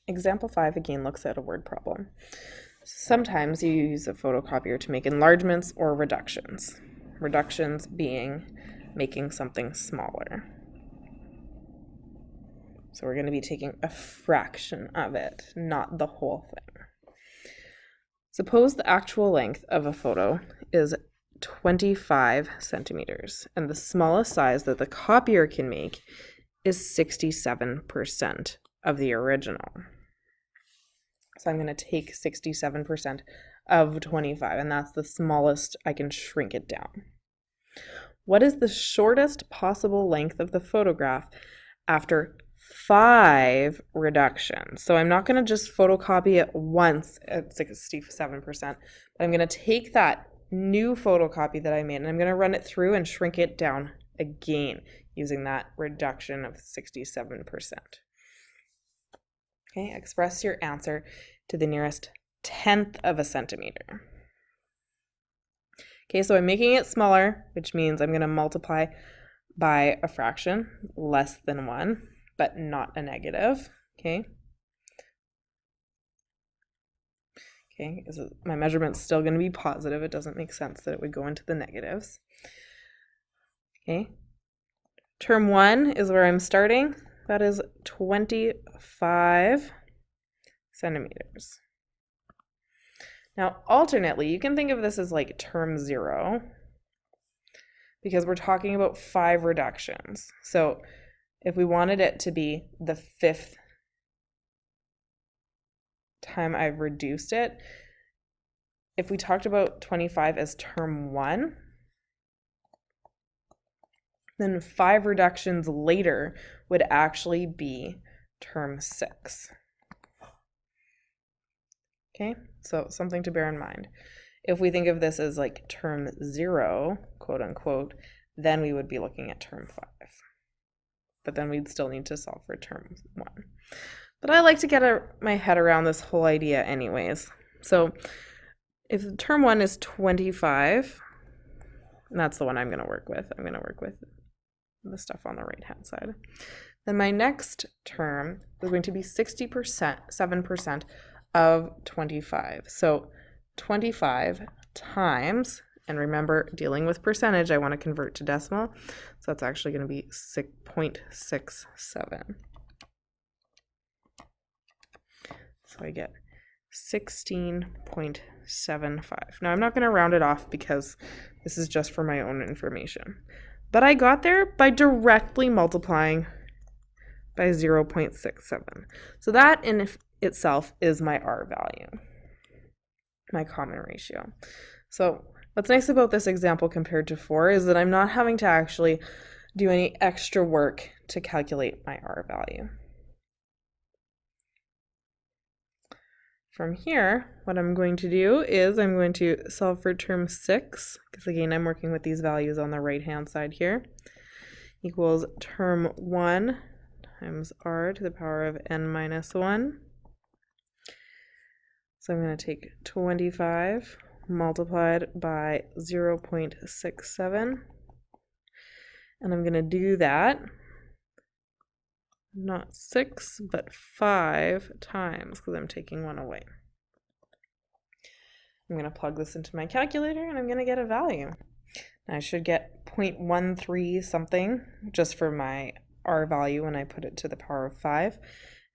Example 5 again looks at a word problem. Sometimes you use a photocopier to make enlargements or reductions. Reductions being making something smaller. So we're going to be taking a fraction of it, not the whole thing. Suppose the actual length of a photo is 25 centimeters, and the smallest size that the copier can make is 67% of the original. So I'm going to take 67% of 25, and that's the smallest I can shrink it down. What is the shortest possible length of the photograph after 5 reductions? So I'm not going to just photocopy it once at 67%, but I'm going to take that new photocopy that I made and I'm going to run it through and shrink it down again using that reduction of 67%. Okay, express your answer to the nearest 1/10 of a centimeter. Okay, so I'm making it smaller, which means I'm going to multiply by a fraction less than 1, but not a negative. Okay. Okay, my measurement's still going to be positive. It doesn't make sense that it would go into the negatives. Okay. Term 1 is where I'm starting. That is 25 centimeters. Now, alternately, you can think of this as like term 0 because we're talking about 5 reductions. So if we wanted it to be the 5th time I've reduced it, if we talked about 25 as term 1, then 5 reductions later would actually be term 6. Okay, so something to bear in mind. If we think of this as like term 0, quote unquote, then we would be looking at term 5. But then we'd still need to solve for term 1. But I like to get my head around this whole idea anyways. So if term 1 is 25, and that's the one I'm going to work with. I'm going to work with the stuff on the right-hand side. Then my next term is going to be 7% of 25. So 25 times, and remember, dealing with percentage, I want to convert to decimal. So that's actually going to be 0.67. So I get 16.75. Now I'm not going to round it off because this is just for my own information. But I got there by directly multiplying by 0.67. So that in itself is my R value, my common ratio. So what's nice about this example compared to 4 is that I'm not having to actually do any extra work to calculate my R value. From here, what I'm going to do is I'm going to solve for term 6, because again, I'm working with these values on the right-hand side here, equals term 1 times r to the power of n minus 1. So I'm going to take 25 multiplied by 0.67, and I'm going to do that not 6, but 5 times, because I'm taking 1 away. I'm going to plug this into my calculator, and I'm going to get a value. Now I should get 0.13 something, just for my R value when I put it to the power of 5.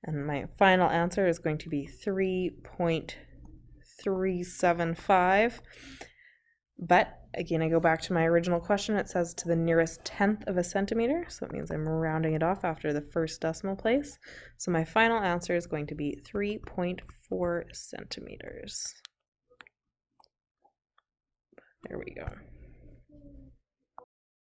And my final answer is going to be 3.375. But again, I go back to my original question. It says to the nearest 1/10 of a centimeter. So it means I'm rounding it off after the first decimal place. So my final answer is going to be 3.4 centimeters. There we go.